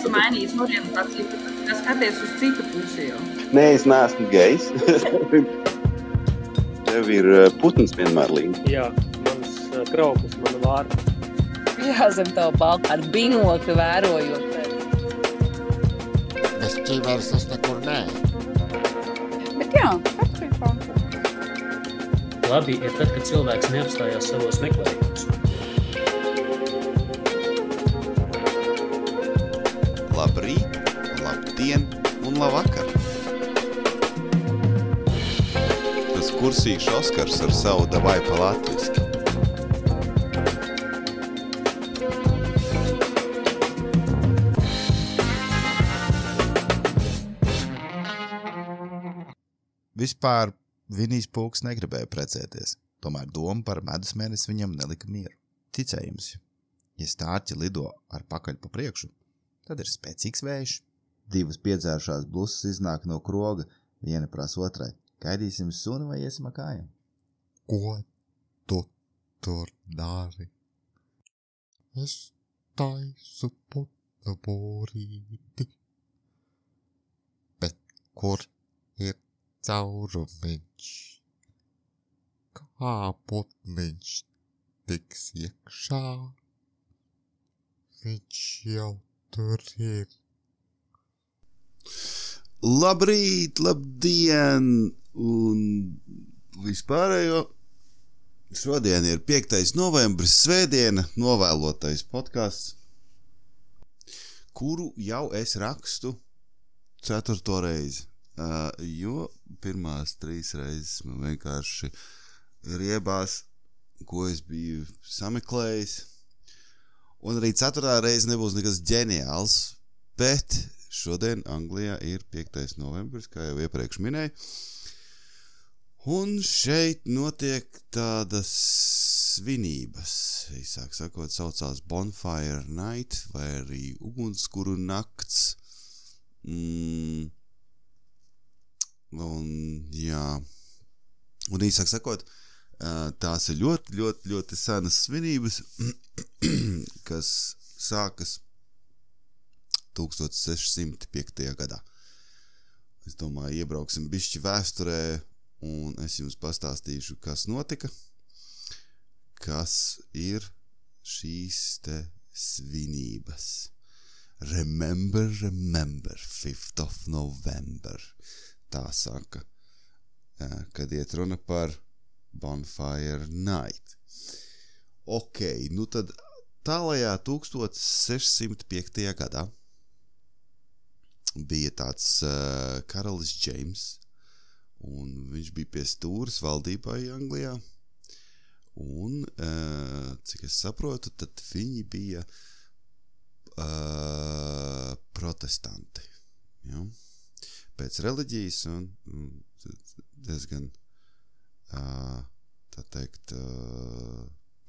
esi mainījis orientāciju, tad skaties uz citu pusi jau. Nē, es neesmu gejs. Tev ir putns vienmēr līdzi. Jā, mans krauklis, mana vārta. Jā, zem tavu balku ar binokli vērojot. Bez ķiveres es nekur nē. Bet jā, atkarībā. Labi ir tad, kad cilvēks neapstājās savos meklējumos. Labrīt, labdien un labvakar. Tas kursīgs Oskars ar savu davai pa latviski. Vispār Vinijs Pūks negribēja precēties, tomēr doma par medus mēnesi viņam nelika mieru. Ticējums, ja stārķi lido ar pakaļ pa priekšu, tad ir spēcīgs vējš. Divas piedzērušās blusas iznāk no kroga, viena prasa otrai. Gaidīsim suni vai iesim ar kājām? Ko tu tur dari? Es taisu putnu būrīti. Bet kur ir caurumiņš? Kā putniņš tiks iekšā? Viņš jau tur ir. Labrīt, labdien un vispārējo. Šodien ir 5. novembris, svētdiena, novēlotais podcasts, kuru jau es rakstu 4. reizi. Jo pirmās 3 reizes man vienkārši riebās, ko es biju sameklējis. Un arī 4. reize nebūs nekas ģeniāls, bet šodien Anglijā ir 5. novembris, kā jau iepriekš minēju. Un šeit notiek tādas svinības, īsāk sakot, saucās Bonfire Night vai arī ugunskuru nakts. Un jā, un īsāk sakot, tās ir ļoti senas svinības, kas sākas 1605. gadā. Es domāju, iebrauksim bišķi vēsturē, un es jums pastāstīšu, kas notika, kas ir šīs te svinības. Remember, 5th of November. Tā saka, kad iet runa par Bonfire Night. Ok, nu tad tālajā 1605. gadā bija tāds karalis Džeims, un viņš bija pie stūras valdībai Anglijā, un, cik es saprotu, tad viņi bija protestanti, ja? Pēc reliģijas un diezgan, tā teikt,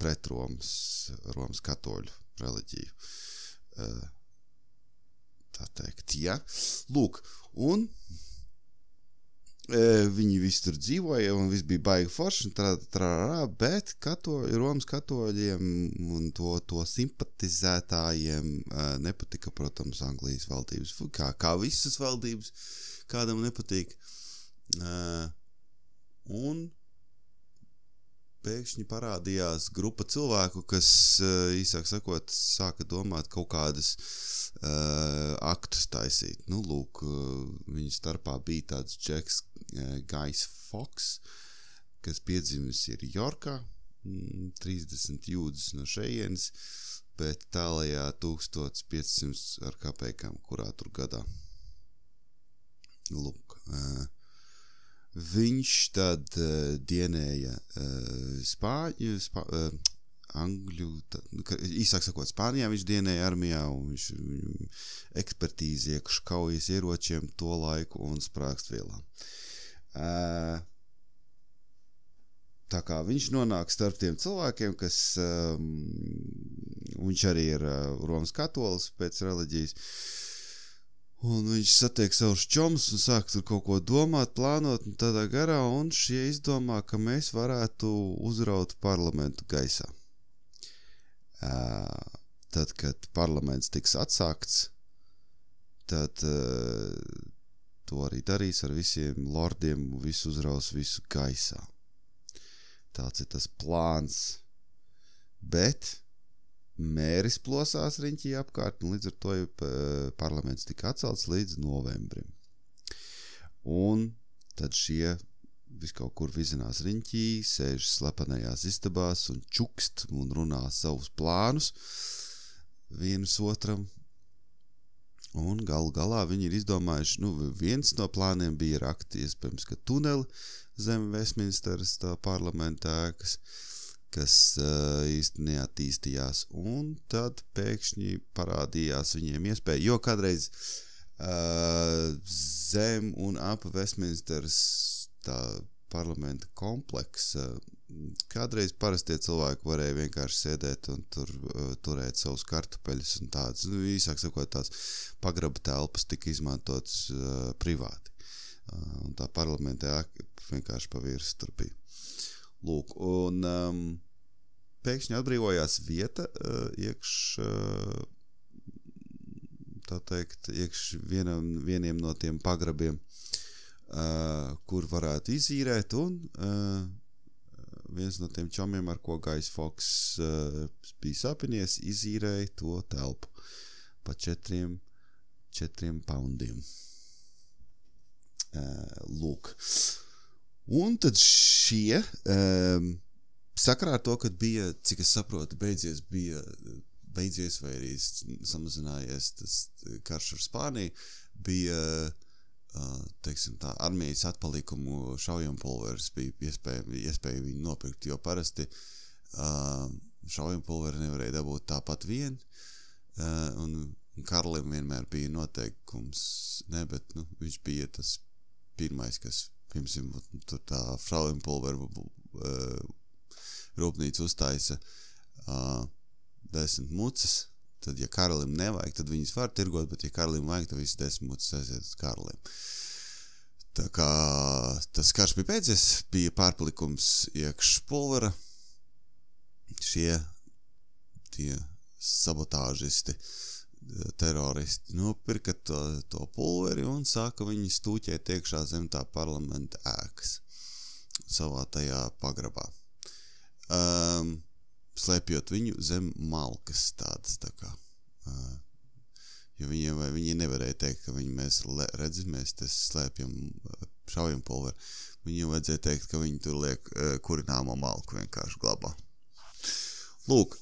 pret Romas katoļu reliģiju, tā teikt, ja. Lūk, un viņi visi tur dzīvoja, un viss bija baigi forši, bet Romas katoļiem un to simpatizētājiem nepatika, protams, Anglijas valdības, kā visas valdības, kādam nepatīk. Un pēkšņi parādījās grupa cilvēku, kas, īsāk sakot, sāka domāt kaut kādas aktus taisīt. Nu, lūk, viņu starpā bija tāds Džeks Gais Foks, kas piedzimis ir Jorkā, 30 jūdzes no šejienes, bet tālajā 1500 ar kapekām, kurā tur gadā. Lūk, viņš tad dienēja Angļu, īsāk sakot, Spānijā viņš dienēja armijā, un viņš ekspertīzi iekš kaujas ieročiem to laiku un sprākstvielām. Tā kā viņš nonāk starp tiem cilvēkiem, kas, viņš arī ir Romas katolis pēc reliģijas, un viņš satiek savus čomus un sāk tur kaut ko domāt, plānot un tādā garā, un šie izdomā, ka mēs varētu uzraut parlamentu gaisā. Tad, kad parlaments tiks atsākts, tad to arī darīs ar visiem lordiem, visu uzraus, visu gaisā. Tāds ir tas plāns. Bet mēris plosās riņķī apkārt, un līdz ar to parlaments tika atcelts līdz novembrim. Un tad šie viskaut kur vizinās riņķī, sēž slepenajās istabās un čukst un runā savus plānus vienus otram. Un galu galā viņi ir izdomājuši, viens no plāniem bija rakt iespējams, ka tuneli zem Westminsteras tā parlamenta ēkas, kas īsti neattīstījās. Un tad pēkšņi parādījās viņiem iespēja, jo kādreiz zem un ap Westminsteras tā parlamenta kompleksa, kādreiz parastie cilvēki varēja vienkārši sēdēt un turēt savus kartupeļus un tādas, īsāk sakot, tās pagraba telpas tika izmantotas privāti. Un tā parlamentā vienkārši pavirs tur bija. Lūk, un pēkšņi atbrīvojās vieta iekš vieniem no tiem pagrabiem, kur varētu izīrēt, un viens no tiem čomiem, ar ko Gais Foks bija sapinies, izīrēja to telpu pa 4 poundiem. Lūk. Un tad šie, sakarā ar to, kad bija, cik es saprotu, beidzies vai arī samazinājies tas karš ar Spāniju, bija teiksim tā, armijas atpalikumu šaujamapulveris bija iespēja viņu nopirkt, jo parasti šaujamapulveri nevarēja dabūt tāpat vien, un Karlim vienmēr bija noteikums, bet viņš bija tas pirmais, kas pirms tur tā šaujamapulveru rūpnīca uztaisa 10 mucas. Tad, ja Karalim nevajag, tad viņas var tirgot, bet ja Karalim vajag, tad visi 10 mucas aiziet uz Karalim. Tā kā tas karš bija beidzies, bija pārpalikums iekš pulvera. Tie sabotāžisti, teroristi nopirka to pulveri un sāka viņi stūķēt iekšā zem tā parlamenta ēkas savā tajā pagrabā. Slēpjot viņu zem malkas tādas, tā kā, jo viņi nevarēja teikt, ka mēs te slēpjam šaujamapulveri. Viņiem vajadzēja teikt, ka viņi tur liek kurināmo malku vienkārši glabā. Lūk,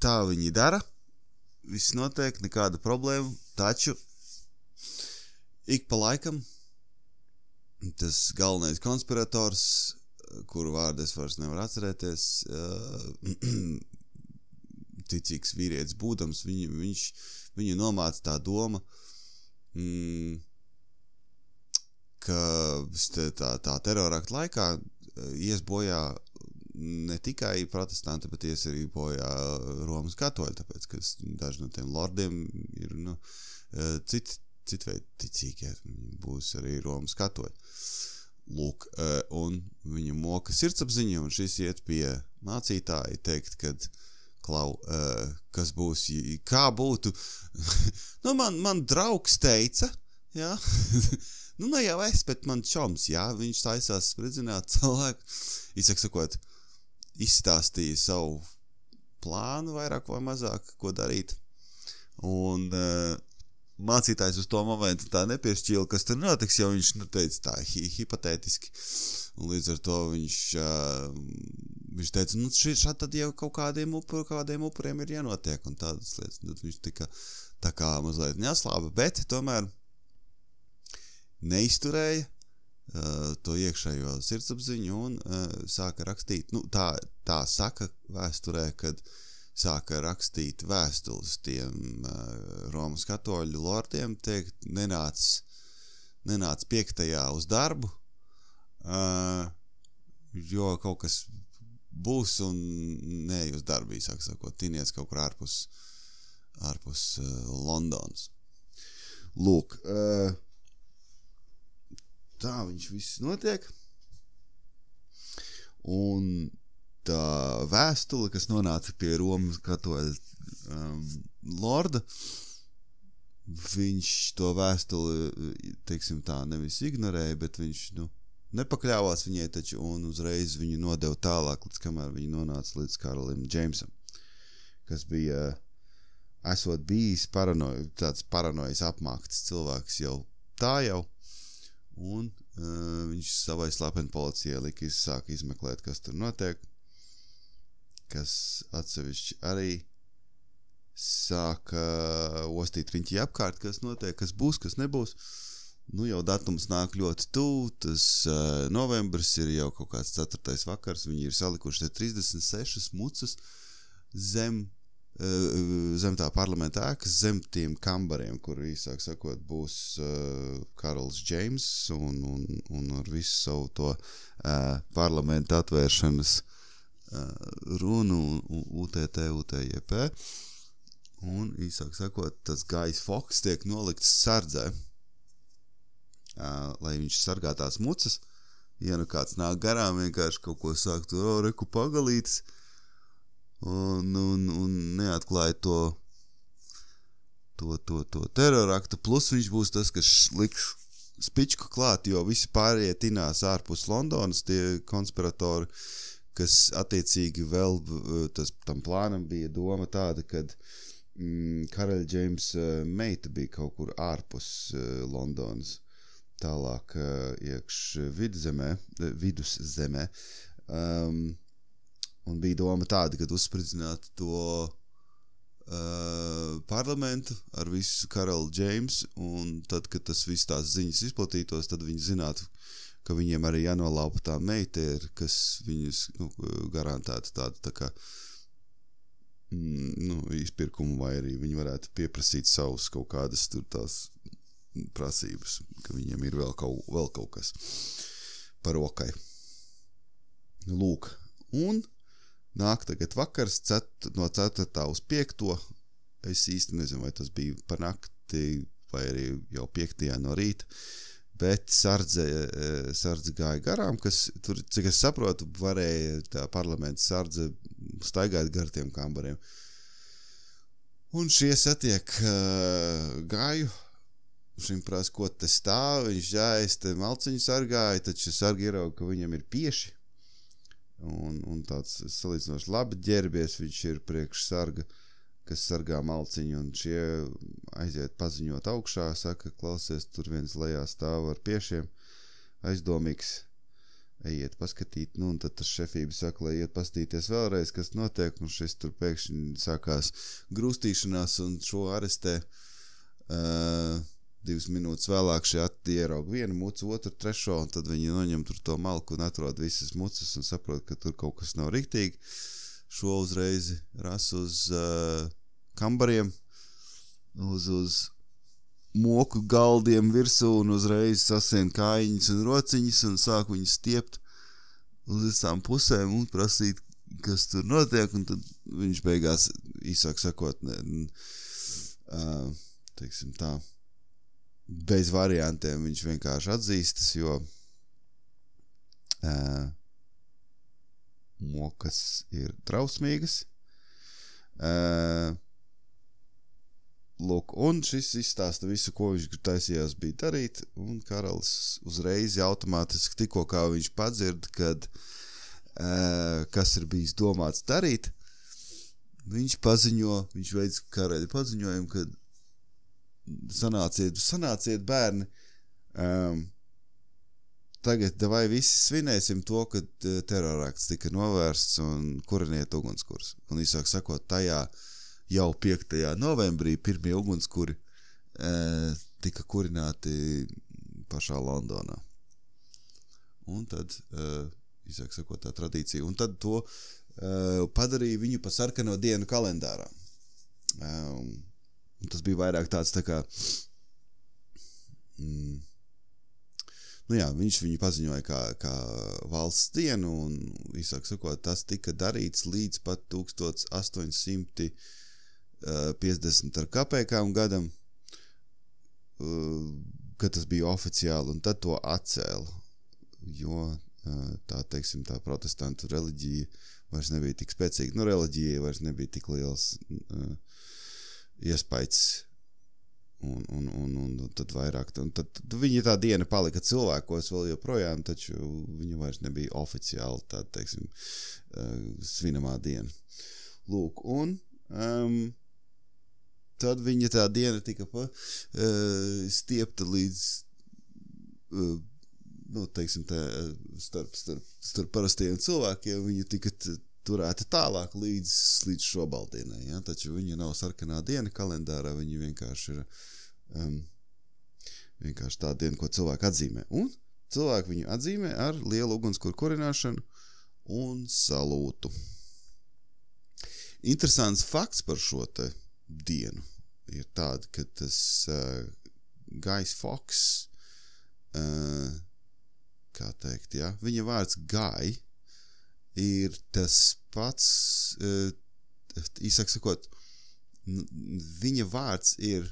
tā viņi dara, viss notiek, nekāda problēma, taču ik pa laikam tas galvenais konspirators, kuru vārdu es vairs nevaru atcerēties, ticīgs vīrietis būdams, viņu nomāca tā doma, ka tā terorakta laikā ies bojā ne tikai protestanti, bet ies arī bojā Romas katoļi, tāpēc, ka daži no tiem lordiem ir citveidi ticīgi, ja būs arī Romas katoļi. Lūk, un viņa moka sirdsapziņa, un šis iet pie mācītāja teikt, kad kas būs, kā būtu, man draugs teica, jā, ne jau es, bet man čoms, jā, viņš taisās spridzināt cilvēku, izsakot, izstāstīja savu plānu vairāk vai mazāk, ko darīt, un mācītājs uz to momentu tā nepiešķīla, kas tur notiks, jo viņš teica tā hipotētiski. Un līdz ar to viņš teica, šādi tad jau kaut kādiem upuriem ir jānotiek un tādas lietas. Tad viņš tika tā kā mazliet neaslāba, bet tomēr neizturēja to iekšējo sirdsapziņu un sāka rakstīt. Tā saka vēsturē, kad sāka rakstīt vēstules tiem Romas katoļu lordiem, teikt, nenāc 5. uz darbu, jo kaut kas būs un neej uz darbu, īsāk sakot, tiniec kaut kur ārpus Londonas. Lūk, tā viņš viss notiek, un tā vēstule, kas nonāca pie Romas katoļu lorda, viņš to vēstuli, teiksim tā, nevis ignorēja, bet viņš, nepakļāvās viņai taču un uzreiz viņu nodeva tālāk, līdz kamēr viņi nonāca līdz Karalim Džeimsam, kas bija esot bijis tāds paranojas apmākts cilvēks jau, un viņš savai slepeni policijai sāka izmeklēt, kas tur notiek, kas atsevišķi arī sāka ostīt riņķi apkārt, kas notiek, kas būs, kas nebūs. Jau datums nāk ļoti tuvu, tas novembris ir jau kaut kāds 4. vakars, viņi ir salikuši 36 mucas zem tā parlamenta ēkas, zem tiem kambariem, kur īsāk sakot būs Karls Džeims un ar visu savu to parlamenta atvēršanas runu UTT, UTJP. Un, īsāk sakot, tas Gajs Foks tiek nolikts sardzē, lai viņš sargā tās mucas. Ja kāds nāk garām, vienkārši kaut ko sāk tur, reku pagalītis, un neatklāja to teroraktu. Plus viņš būs tas, kas liks spičku klāt, jo visi pārējie tinās ārpus Londonas, tie konspiratori, kas attiecīgi vēl tam plānam bija doma tāda, kad Karaļa Džeimsa meita bija kaut kur ārpus Londonas, tālāk iekš viduszemē, un bija doma tāda, kad uzspridzināt to parlamentu ar visu Karaļa Džeimsu, un tad, kad tas viss tās ziņas izplatītos, tad viņi zinātu, ka viņiem arī jānolaupa tā meita ir, kas viņus garantētu tādu tā kā izpirkumu, vai arī viņi varētu pieprasīt savus kaut kādas tur tās prasības, ka viņiem ir vēl kaut kas par rokai. Lūk, un nāk tagad vakars no 4. uz 5. Es īsti nezinu, vai tas bija par nakti, vai arī jau 5. no rīta, bet sardze gāja garām, kas tur, cik es saprotu, varēja tā parlamenta sardze staigāt gar tiem kambariem. Un šie satiek Gaju, šim prasa, ko te stāv, viņš es te malciņu sargāju, taču sargi ierauga, ka viņam ir pieši, un tāds salīdzinoši labi ģērbies, viņš ir priekš sarga, kas sargā malciņu, un šie aiziet paziņot augšā, saka, klausies, tur viens lejā stāv ar piešiem, aizdomīgs, ejiet paskatīt, un tad tas šefība saka, lai iet paskatīties vēlreiz, kas notiek, un šis tur pēkšņi sākās grūstīšanās, un šo arestē 2 minūtes vēlāk šie ierauga vienu mucu, otru, trešo, un tad viņi noņem tur to malku un atrod visas mucas un saprot, ka tur kaut kas nav riktīgi. Šo uzreiz ras uz kambariem, uz moku galdiem virsū un uzreiz sasien kājiņas un rociņas un sāk viņus stiept uz visām pusēm un prasīt, kas tur notiek, un tad viņš beigās, īsāk sakot, teiksim tā, bez variantiem viņš vienkārši atzīstas, jo mokas ir trausmīgas. Lūk, un šis izstāsta visu, ko viņš taisījās bija darīt, un karalis uzreiz automātiski tikko kā viņš padzird, kad kas ir bijis domāts darīt, viņš veids karaļa paziņojumu, kad sanāciet bērni, tagad vai visi svinēsim to, kad terorakts tika novērsts un kuriniet ugunskurs. Un īsāk sakot, tajā jau 5. novembrī pirmie ugunskuri tika kurināti pašā Londonā. Un tad, īsāk sakot, tā tradīcija. Un tad to padarīja viņu pa sarkano dienu kalendārā. Un tas bija vairāk tāds tā kā viņš viņu paziņoja kā valsts dienu, un, īsāk sakot, tas tika darīts līdz pat 1850 ar kapekām gadam, kad tas bija oficiāli, un tad to atcēla, jo tā, teiksim, tā protestantu reliģija vairs nebija tik spēcīga, reliģijai vairs nebija tik liels iespējas, un tad vairāk. Un tad viņa tā diena palika cilvēkos vēl joprojām, taču viņa vairs nebija oficiāli tāda, teiksim, svinamā diena. Lūk, un tad viņa tā diena tika stiepta līdz, teiksim, starp parastajiem cilvēkiem, viņa tika turēta tālāk līdz šobaldienai, ja? Taču viņa nav sarkanā diena kalendārā, viņa vienkārši ir vienkārši tā diena, ko cilvēki atzīmē. Un cilvēki viņu atzīmē ar lielu ugunskura kurināšanu un salūtu. Interesants fakts par šo te dienu ir tāda, ka tas Guy Fawkes, kā teikt, ja? Viņa vārds Guy ir tas pats, īsāk sakot, viņa vārds ir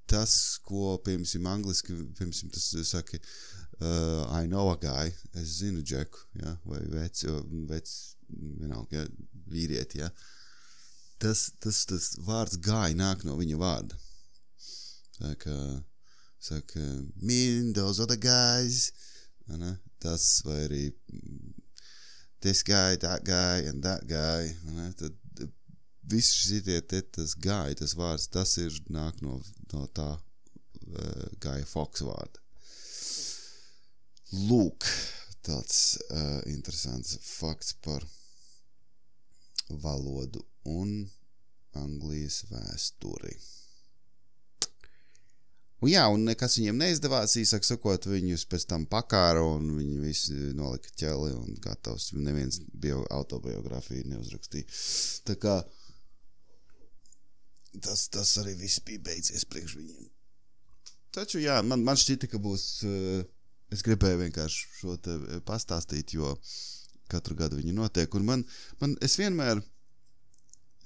tas, ko, piemēram, angliski, piemēram, tas saka, I know a guy, es zinu Džeku, ja? Vai vec, vienalga, ja? Vīrieti, ja? Tas vārds Guy nāk no viņa vārda. Saka, those other guys, ne? Tas vai arī this guy, that guy and that guy, ne? Tad visi šitie tas Guy, tas vārds, tas ir nāk no tā Guy Fawkes vārda. Lūk, tāds interesants fakts par valodu un Anglijas vēsturi. Un jā, un nekas viņiem neizdevās, īsāk sakot, viņus pēc tam pakāra un viņi visi nolika ķeli un gatavs, neviens autobiogrāfiju neuzrakstīja. Tā kā tas arī viss bija beidzies priekš viņiem. Taču jā, man šķita, ka būs, es gribēju vienkārši šo te pastāstīt, jo katru gadu viņi notiek, un es vienmēr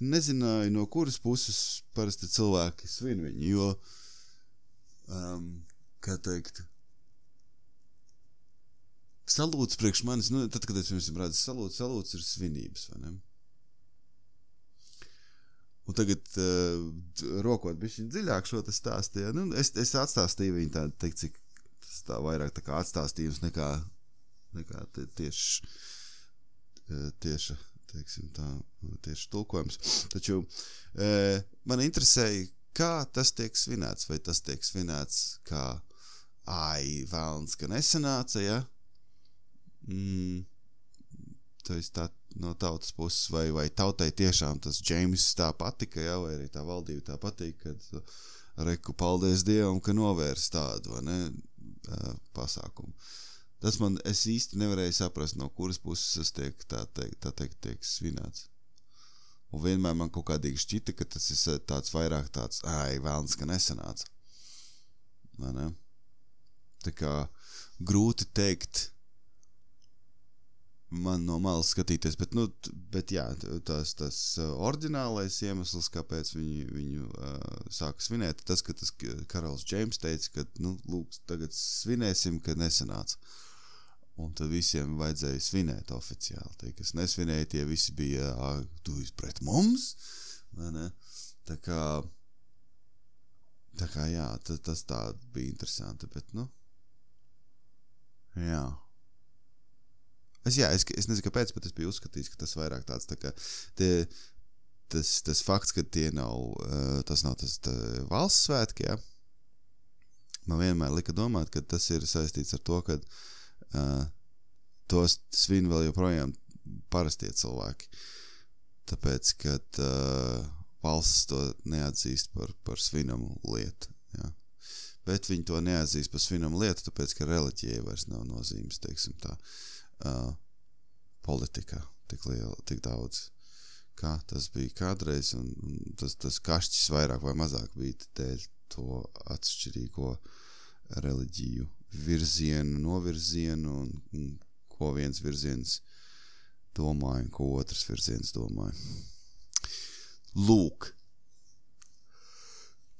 nezināju, no kuras puses parasti cilvēki svin viņu, jo kā teikt, salūts priekš manis, tad, kad es jums redzu salūts ir svinības, vai ne? Un tagad, rokot bišķiņ dziļāk šo te stāstīju, es atstāstīju viņu tādu, teikt, cik tas tā vairāk tā kā atstāstījums nekā tieši, teiksim tā, tieši tulkojums. Taču man interesēja, kā tas tiek svinēts, vai tas tiek svinēts kā vēlns, ka nesanāca, ja? Tā no tautas puses, vai tautai tiešām tas James tā patika, ja? Vai arī tā valdība tā patika, kad reku paldies Dievam, ka novērs tādu, vai ne, pasākumu. Tas es īsti nevarēju saprast, no kuras puses tas tiek svinēts. Un vienmēr man kaut kādīgi šķita, ka tas ir tāds vairāk tāds, vēlns, ka nesanāca. Vai ne? Tā kā grūti teikt man no malas skatīties, bet jā, tas oriģinālais iemesls, kāpēc viņu sāka svinēt, tas, ka tas karalis James teica, ka, lūk, tagad svinēsim, kad nesanāca. Un tad visiem vajadzēja svinēt oficiāli. Tie, kas nesvinēja, tie visi bija, tu esi pret mums, vai ne? Tā kā jā, tas tā bija interesanti, bet, jā. Es nezinu, kāpēc, bet es biju uzskatījis, ka tas vairāk tāds, tā kā, tas fakts, ka tas nav tas valsts svētki, jā. Man vienmēr lika domāt, ka tas ir saistīts ar to, ka tos svin vēl joprojām parastie cilvēki. Tāpēc, kad valsts to neatzīst par svinamu lietu. Ja? Bet viņi to neatzīst par svinamu lietu, tāpēc, ka reliģijai vairs nav nozīmes, teiksim tā, politikā tik daudz. Kā tas bija kādreiz, un tas kašķis vairāk vai mazāk bija dēļ to atšķirīgo reliģiju novirzienu un ko viens virziens domāja un ko otrs virziens domāja. Lūk.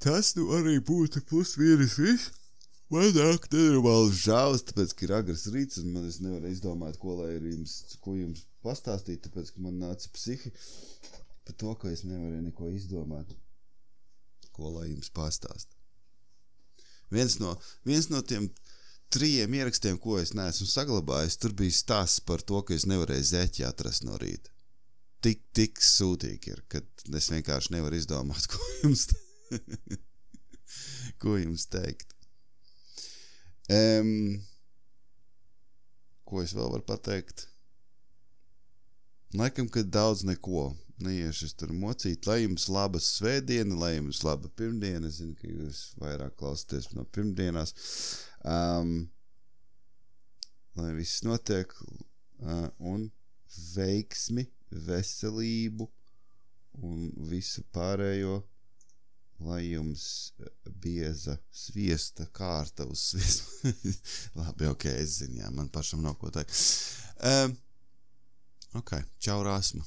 Tas arī būtu +1 viss. Man nāk nenormāls žāvs, tāpēc, ka ir agrs rīts, un man es nevaru izdomāt, ko jums pastāstīt, tāpēc, ka man nāca psihi par to, ka es nevaru neko izdomāt. ko lai jums pastāst. Viens no tiem 3 ierakstiem, ko es neesmu saglabājis, tur bija stāsts par to, ka es nevarēju zeķi atrast no rīta. Tik sūtīgi ir, kad es vienkārši nevaru izdomāt, ko jums teikt. Ko es vēl varu pateikt? Laikam, kad daudz neko neiešu es tur mocīt. Lai jums laba svētdiena, lai jums laba pirmdiena. Es zinu, ka jūs vairāk klausāties no pirmdienās. Lai viss notiek un veiksmi, veselību un visu pārējo. Lai jums bieza sviesta kārta uz sviestu. Labi, ok, es zinu, jā, man pašam nav ko teikt. Ok, čau Rāsma.